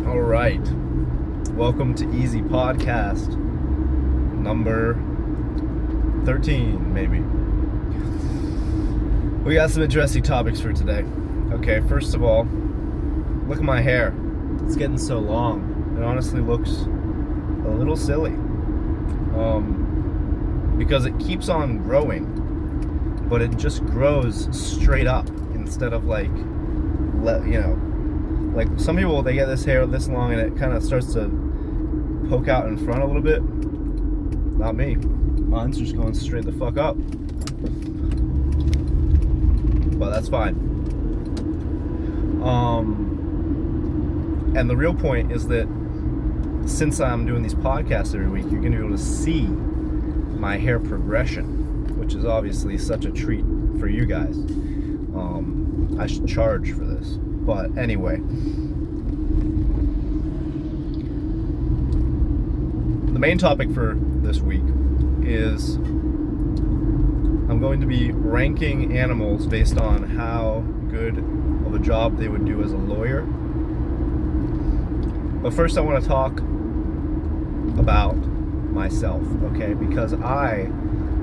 All right. Welcome to Easy Podcast number 13, maybe. We got some interesting topics for today. Okay, first of all, look at my hair. It's getting so long. It honestly looks a little silly. Because it keeps on growing, but it just grows straight up instead of like some people, they get this hair this long and it kind of starts to poke out in front a little bit. Not me. Mine's just going straight the fuck up. But that's fine. And the real point is that since I'm doing these podcasts every week, you're going to be able to see my hair progression, which is obviously such a treat for you guys. I should charge for this. But anyway, the main topic for this week is I'm going to be ranking animals based on how good of a job they would do as a lawyer. But first I want to talk about myself, okay? Because I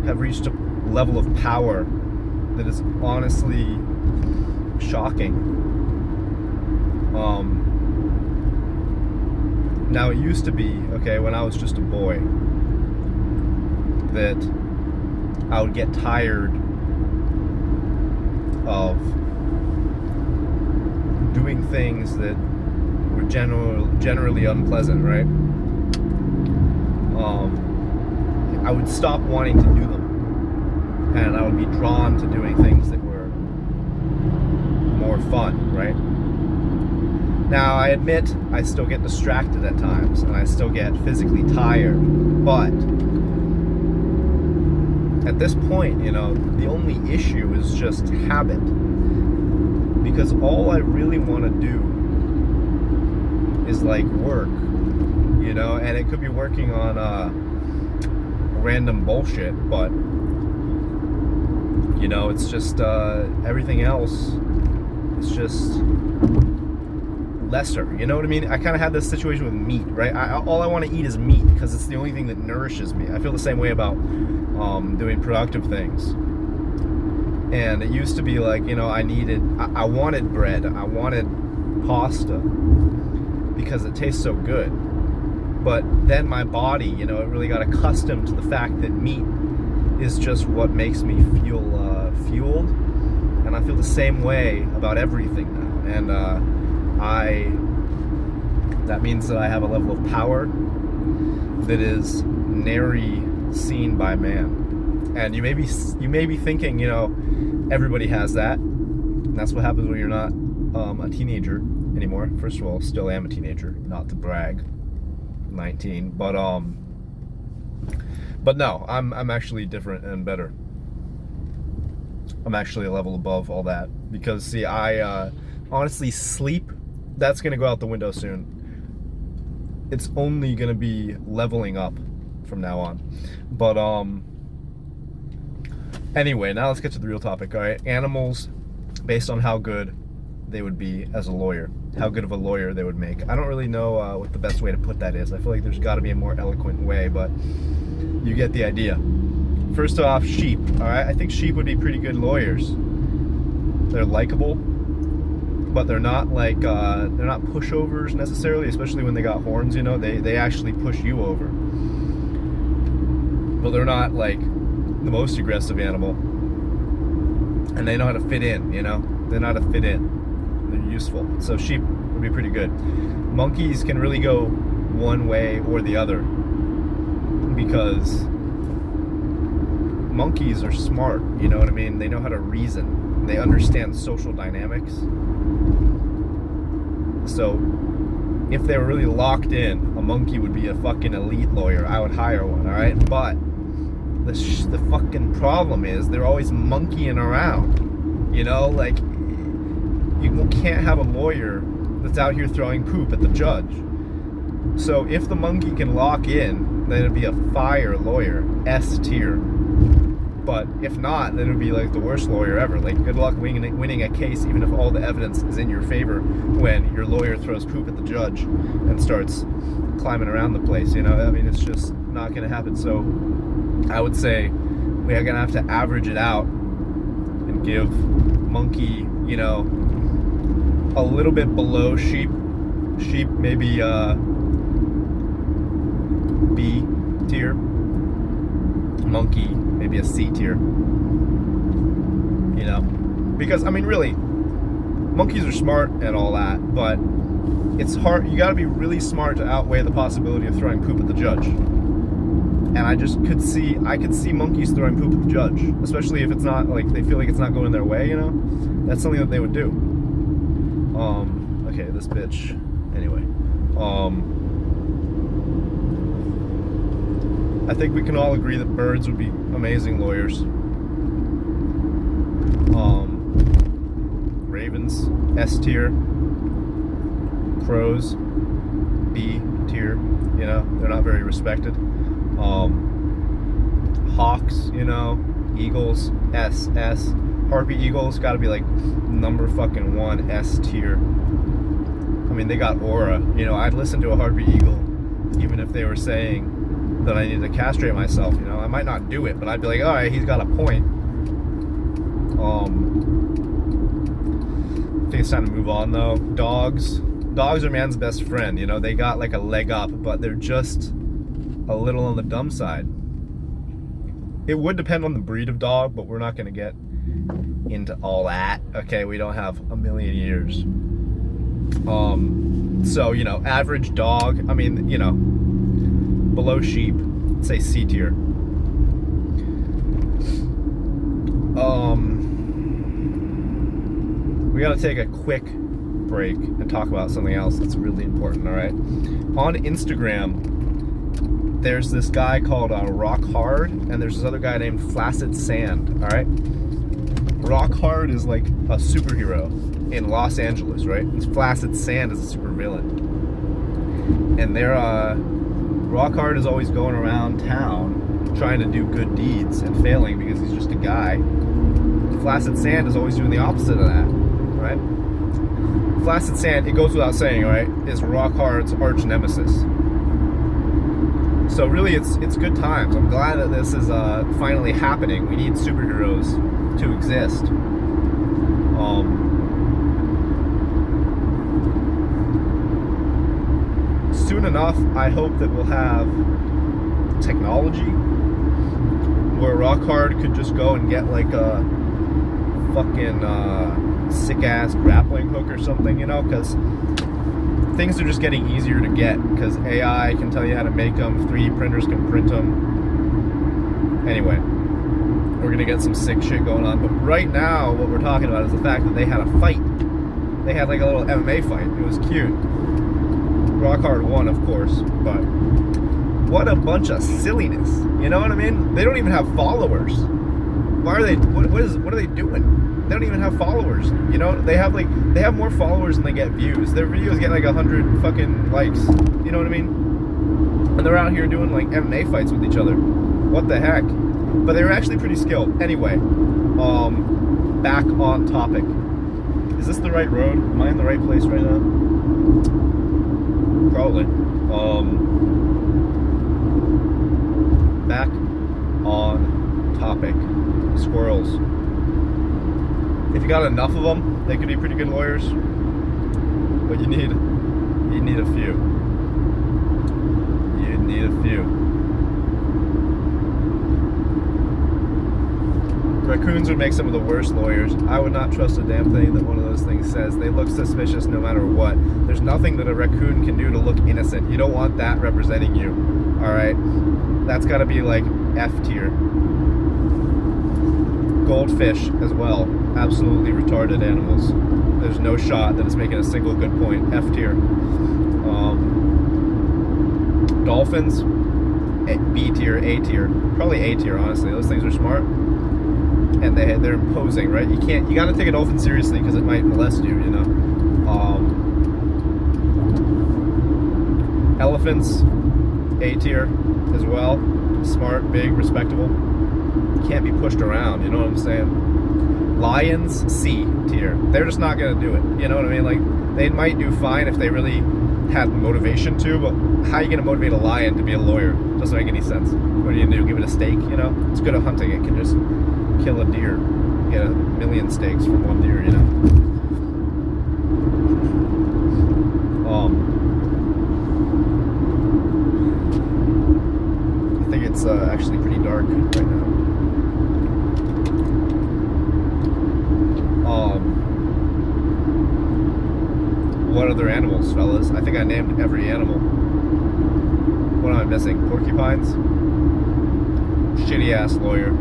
have reached a level of power that is honestly shocking. Now it used to be, okay, when I was just a boy, that I would get tired of doing things that were generally unpleasant, right? I would stop wanting to do them, and I would be drawn to doing things that were more fun, right? Now, I admit I still get distracted at times, and I still get physically tired, but at this point, the only issue is just habit. Because all I really want to do is like work, and it could be working on random bullshit, but it's just everything else is just lesser, you know what I mean? I kind of had this situation with meat, right? All I want to eat is meat because it's the only thing that nourishes me. I feel the same way about doing productive things. And it used to be like, I wanted bread, I wanted pasta because it tastes so good. But then my body, it really got accustomed to the fact that meat is just what makes me feel fueled. And I feel the same way about everything now. And that means that I have a level of power that is nary seen by man. And you may be thinking, everybody has that. And that's what happens when you're not a teenager anymore. First of all, still am a teenager, not to brag. 19, but no, I'm actually different and better. I'm actually a level above all that because see, I honestly sleep. That's gonna go out the window soon. It's only gonna be leveling up from now on. But anyway, now let's get to the real topic. All right, animals, based on how good they would be as a lawyer, how good of a lawyer they would make. I don't really know what the best way to put that is. I feel like there's got to be a more eloquent way, but you get the idea. First off, sheep. All right, I think sheep would be pretty good lawyers. They're likable, but they're not like they're not pushovers necessarily, especially when they got horns. They actually push you over. But they're not like the most aggressive animal, and they know how to fit in. They know how to fit in. They're useful. So sheep would be pretty good. Monkeys can really go one way or the other because monkeys are smart, you know what I mean? They know how to reason. They understand social dynamics. So if they were really locked in, a monkey would be a fucking elite lawyer. I would hire one, all right? But the fucking problem is they're always monkeying around. Like you can't have a lawyer that's out here throwing poop at the judge. So if the monkey can lock in, then it'd be a fire lawyer, S tier. But if not, then it would be like the worst lawyer ever. Like, good luck winning a case, even if all the evidence is in your favor, when your lawyer throws poop at the judge and starts climbing around the place. You know, I mean, it's just not going to happen. So I would say we are going to have to average it out and give Monkey, you know, a little bit below Sheep. Sheep maybe B tier. Monkey maybe a C tier. You know, because I mean, really, monkeys are smart and all that, but it's hard. You got to be really smart to outweigh the possibility of throwing poop at the judge. And I could see monkeys throwing poop at the judge, especially if it's not like they feel like it's not going their way. You know, that's something that they would do. Okay, this bitch. Anyway, I think we can all agree that birds would be amazing lawyers. Ravens, S tier. Crows, B tier. You know, they're not very respected. Hawks, you know, eagles, S. Harpy eagles got to be like number fucking 1, S tier. I mean, they got aura. You know, I'd listen to a harpy eagle, even if they were saying that I need to castrate myself. You know, I might not do it, but I'd be like, all right, he's got a point. I think it's time to move on though. Dogs are man's best friend. You know, they got like a leg up, but they're just a little on the dumb side. It would depend on the breed of dog, but we're not going to get into all that. Okay, we don't have a million years. So, you know, average dog, I mean, you know, below sheep, say C tier. We got to take a quick break and talk about something else that's really important, all right? On Instagram, there's this guy called Rock Hard, and there's this other guy named Flaccid Sand, all right? Rock Hard is like a superhero in Los Angeles, right? And Flaccid Sand is a supervillain. And they're, Rock Hard is always going around town trying to do good deeds and failing because he's just a guy. Flaccid Sand is always doing the opposite of that, right? Flaccid Sand, it goes without saying, right, is Rock Hard's arch nemesis. So really, it's good times. I'm glad that this is finally happening. We need superheroes to exist. Soon enough, I hope that we'll have technology where Rock Hard could just go and get like a fucking sick-ass grappling hook or something, you know, because things are just getting easier to get because AI can tell you how to make them, 3D printers can print them. Anyway, we're going to get some sick shit going on. But right now, what we're talking about is the fact that they had a fight. They had like a little MMA fight. It was cute. Rock Hard won, of course, but what a bunch of silliness. You know what I mean? They don't even have followers. Why are they, what are they doing? They don't even have followers. You know, they have more followers than they get views. Their videos get like 100 fucking likes. You know what I mean? And they're out here doing like MMA fights with each other. What the heck? But they were actually pretty skilled. Anyway, back on topic. Is this the right road? Am I in the right place right now? Probably. Back on topic. Squirrels. If you got enough of them, they could be pretty good lawyers. But you need a few. You need a few. Raccoons would make some of the worst lawyers. I would not trust a damn thing that one of those things says. They look suspicious no matter what. There's nothing that a raccoon can do to look innocent. You don't want that representing you. Alright? That's gotta be like F tier. Goldfish as well. Absolutely retarded animals. There's no shot that it's making a single good point. F tier. Dolphins, B tier, A tier. Probably A tier, honestly. Those things are smart. And they're imposing, right? You gotta take a dolphin seriously because it might molest you, you know? Elephants, A tier as well. Smart, big, respectable. can't be pushed around. You know what I'm saying? Lions, C tier. They're just not gonna do it. You know what I mean? Like, they might do fine if they really had motivation to, but how are you gonna motivate a lion to be a lawyer? Doesn't make any sense. What are you gonna do? Give it a steak? You know? It's good at hunting. It can just kill a deer. Get a million steaks from one deer. You know? I think it's actually pretty dark right now. What other animals, fellas? I think I named every animal. What am I missing? Porcupines? Shitty ass lawyer.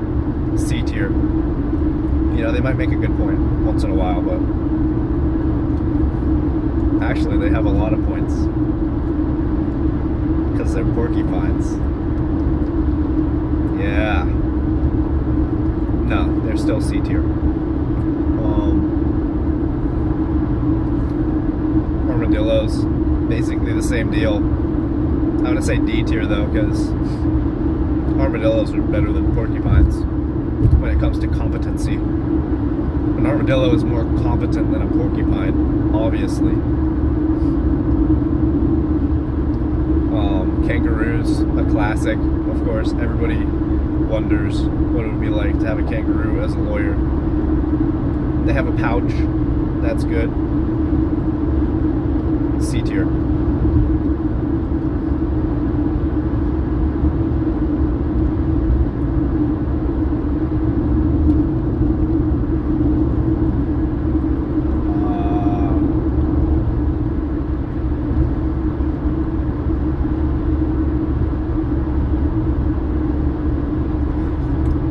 C tier. You know, they might make a good point once in a while, but actually they have a lot of points. Because they're porcupines. Yeah. No, they're still C tier. Armadillos, basically the same deal. I'm gonna say D tier though, because armadillos are better than porcupines when it comes to competency. An armadillo is more competent than a porcupine, obviously. Kangaroos, a classic, of course. Everybody wonders what it would be like to have a kangaroo as a lawyer. They have a pouch, that's good. C tier.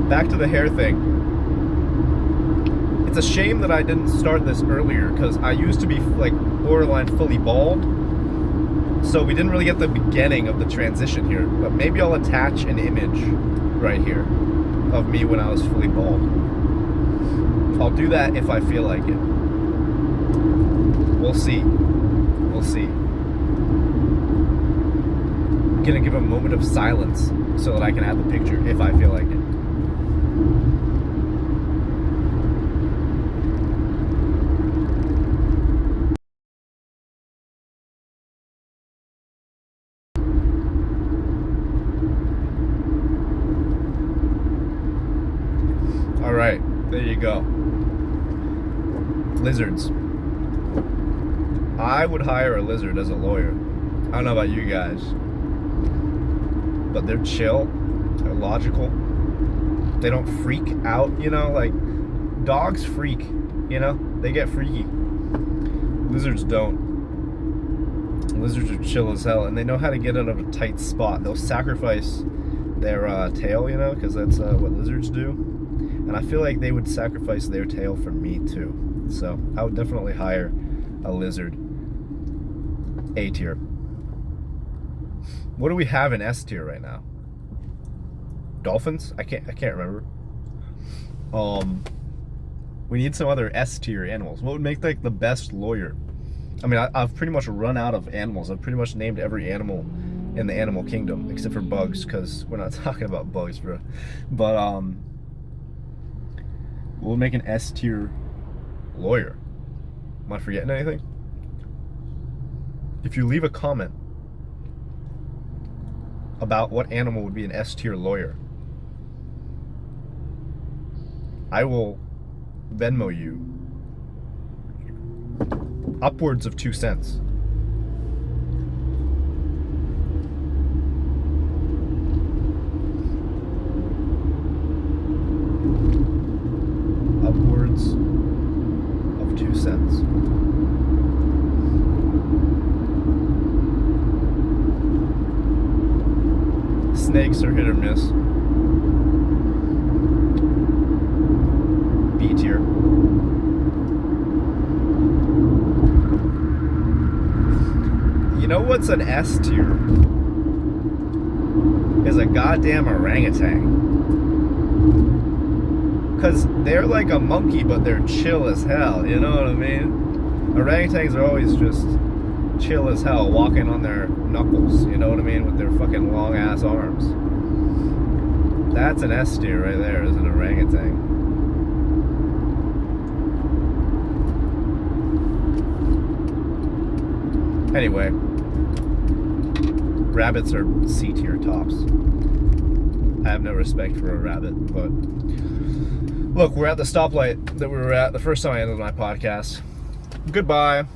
Back to the hair thing. It's a shame that I didn't start this earlier, because I used to be like borderline fully bald, so we didn't really get the beginning of the transition here. But maybe I'll attach an image right here of me when I was fully bald. I'll do that if I feel like it. We'll see. We'll see. I'm gonna give a moment of silence so that I can add the picture if I feel like it. All right, there you go. Lizards. I would hire a lizard as a lawyer. I don't know about you guys, but they're chill, they're logical. They don't freak out, you know, like dogs freak, you know, they get freaky. Lizards don't. Lizards are chill as hell, and they know how to get out of a tight spot. They'll sacrifice their tail, you know, because that's what lizards do. And I feel like they would sacrifice their tail for me too. So I would definitely hire a lizard. A tier. What do we have in S tier right now? Dolphins? I can't remember. We need some other S tier animals. What would make like the best lawyer? I mean, I've pretty much run out of animals. I've pretty much named every animal in the animal kingdom except for bugs, because we're not talking about bugs, bro. But we'll make an S tier lawyer. Am I forgetting anything? If you leave a comment about what animal would be an S tier lawyer, I will Venmo you upwards of 2 cents. Upwards of 2 cents. Snakes are hit or miss. B tier. You know what's an S tier? Is a goddamn orangutan. Because they're like a monkey, but they're chill as hell, you know what I mean? Orangutans are always just chill as hell, walking on their knuckles, you know what I mean? With their fucking long ass arms. That's an S deer right there, is an orangutan. Anyway, rabbits are C tier tops. I have no respect for a rabbit, but look, we're at the stoplight that we were at the first time I ended my podcast. Goodbye.